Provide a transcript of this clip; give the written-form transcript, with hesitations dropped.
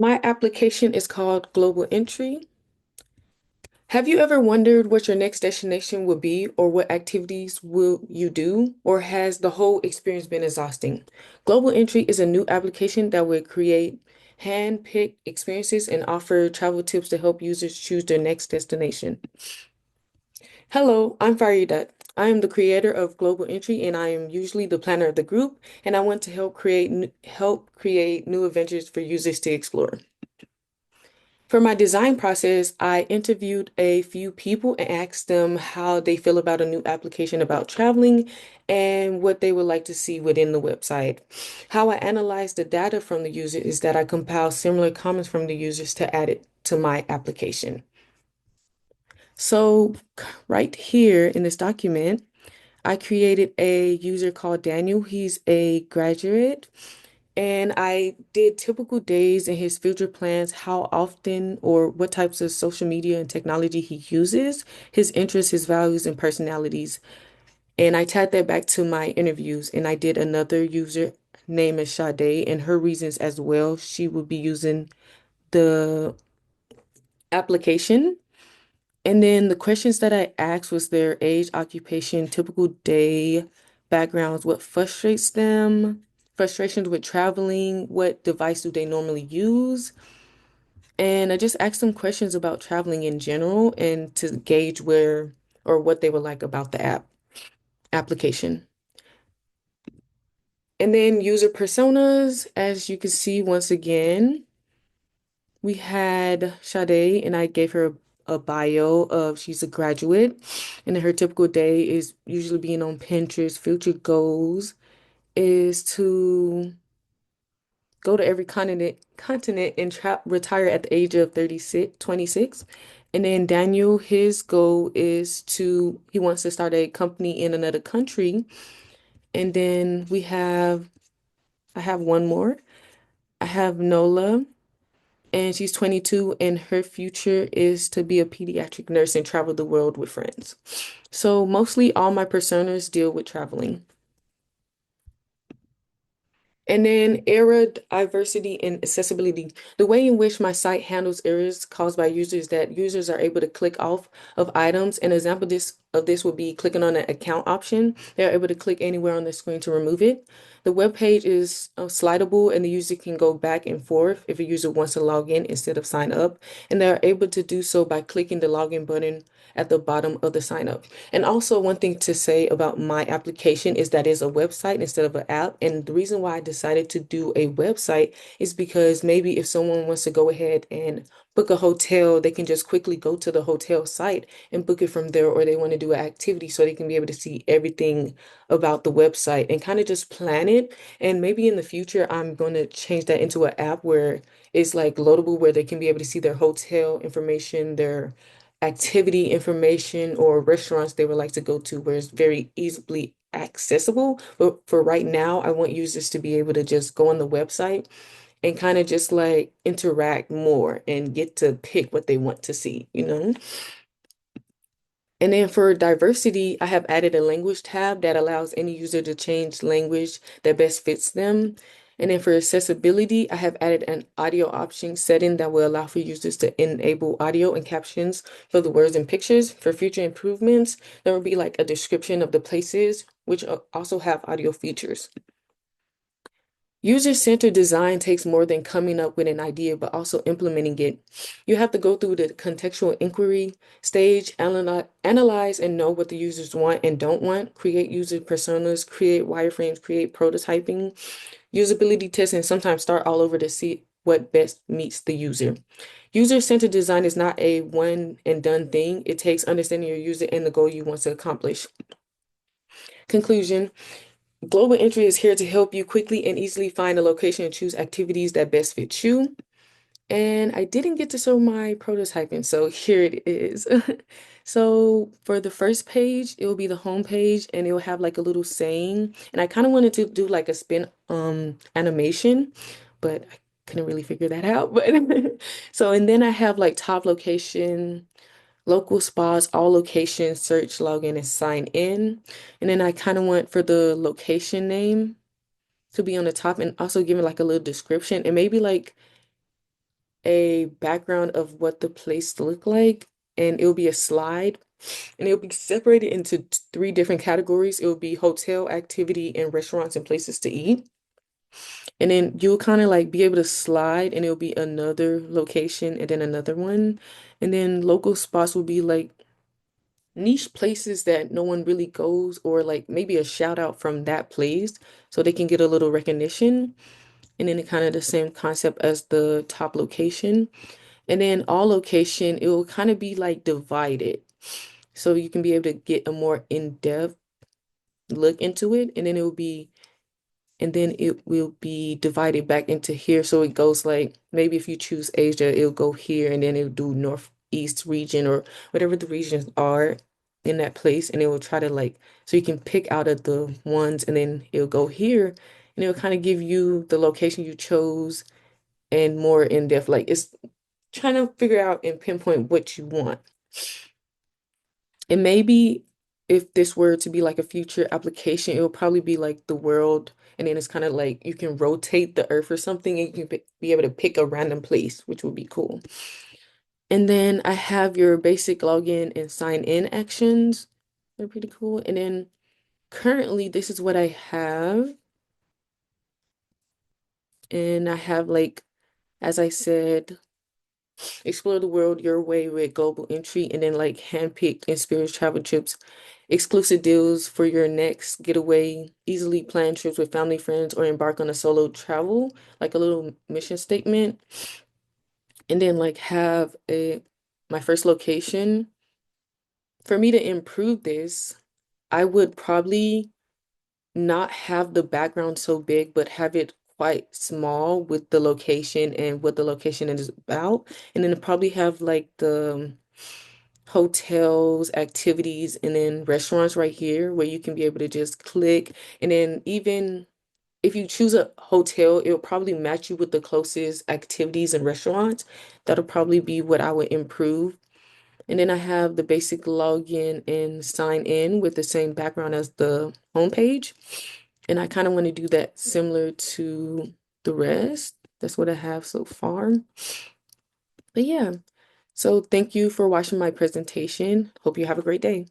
My application is called Global Entry. Have you ever wondered what your next destination will be or what activities will you do? Or has the whole experience been exhausting? Global Entry is a new application that will create hand-picked experiences and offer travel tips to help users choose their next destination. Hello, I'm Farida. I am the creator of Global Entry and I am usually the planner of the group, and I want to help create new adventures for users to explore. For my design process, I interviewed a few people and asked them how they feel about a new application about traveling and what they would like to see within the website. How I analyze the data from the user is that I compile similar comments from the users to add it to my application. So right here in this document, I created a user called Daniel. He's a graduate. And I did typical days and his future plans, how often or what types of social media and technology he uses, his interests, his values, and personalities. And I tied that back to my interviews. And I did another user name as Sade and her reasons as well. She would be using the application. And then the questions that I asked was their age, occupation, typical day, backgrounds, what frustrates them, frustrations with traveling, what device do they normally use. And I just asked them questions about traveling in general and to gauge where or what they would like about the application. And then user personas, as you can see once again, we had Sade, and I gave her a bio of she's a graduate, and then her typical day is usually being on Pinterest. Future goals is to go to every continent and retire at the age of 26. And then Daniel, his goal is he wants to start a company in another country. And then I have one more. I have Nola, and she's 22, and her future is to be a pediatric nurse and travel the world with friends. So mostly all my personas deal with traveling. And then error diversity and accessibility. The way in which my site handles errors caused by users that users are able to click off of items. An example of this would be clicking on an account option. They're able to click anywhere on the screen to remove it. The web page is slidable and the user can go back and forth if a user wants to log in instead of sign up. And they're able to do so by clicking the login button at the bottom of the sign up. And also one thing to say about my application is that it's a website instead of an app. And the reason why I decided to do a website is because maybe if someone wants to go ahead and book a hotel, they can just quickly go to the hotel site and book it from there, or they want to do an activity so they can be able to see everything about the website and kind of just plan it. And maybe in the future, I'm going to change that into an app where it's like loadable, where they can be able to see their hotel information, their activity information, or restaurants they would like to go to where it's very easily accessible. But for right now, I want users to be able to just go on the website and kind of just like interact more and get to pick what they want to see, you know? And then for diversity, I have added a language tab that allows any user to change language that best fits them. And then for accessibility, I have added an audio option setting that will allow for users to enable audio and captions for the words and pictures. For future improvements, there will be like a description of the places, which also have audio features. User-centered design takes more than coming up with an idea, but also implementing it. You have to go through the contextual inquiry stage, analyze and know what the users want and don't want, create user personas, create wireframes, create prototyping, usability tests, and sometimes start all over to see what best meets the user. User-centered design is not a one and done thing. It takes understanding your user and the goal you want to accomplish. Conclusion. Global Entry is here to help you quickly and easily find a location and choose activities that best fit you. And I didn't get to show my prototyping, so here it is. So for the first page, it will be the home page and it will have like a little saying. And I kind of wanted to do like a spin animation, but I couldn't really figure that out. But so and then I have like top location, local spas, all locations, search, login, and sign in. And then I kind of want for the location name to be on the top and also give it like a little description and maybe like a background of what the place look like, and it'll be a slide, and it'll be separated into three different categories. It will be hotel, activity, and restaurants and places to eat. And then you'll kind of like be able to slide, and it'll be another location and then another one. And then local spots will be like niche places that no one really goes, or like maybe a shout out from that place so they can get a little recognition. And then it kind of the same concept as the top location. And then all location, it will kind of be like divided. So you can be able to get a more in-depth look into it. And then it will be divided back into here. So it goes like maybe if you choose Asia, it'll go here, and then it'll do Northeast region or whatever the regions are in that place. And it will try to like, so you can pick out of the ones, and then it'll go here, and it'll kind of give you the location you chose and more in depth. Like it's trying to figure out and pinpoint what you want. And maybe if this were to be like a future application, it will probably be like the world. And then it's kind of like you can rotate the earth or something, and you can be able to pick a random place, which would be cool. And then I have your basic login and sign in actions. They're pretty cool. And then currently, this is what I have. And I have like, as I said, explore the world your way with global entry, and then like handpicked experience travel trips, exclusive deals for your next getaway, easily planned trips with family, friends, or embark on a solo travel, like a little mission statement. And then like have a my first location. For me to improve this, I would probably not have the background so big, but have it quite small with the location and what the location is about. And then probably have like the hotels, activities, and then restaurants right here where you can be able to just click. And then even if you choose a hotel, it'll probably match you with the closest activities and restaurants. That'll probably be what I would improve. And then I have the basic login and sign in with the same background as the homepage. And I kind of want to do that similar to the rest. That's what I have so far. But yeah, so thank you for watching my presentation. Hope you have a great day.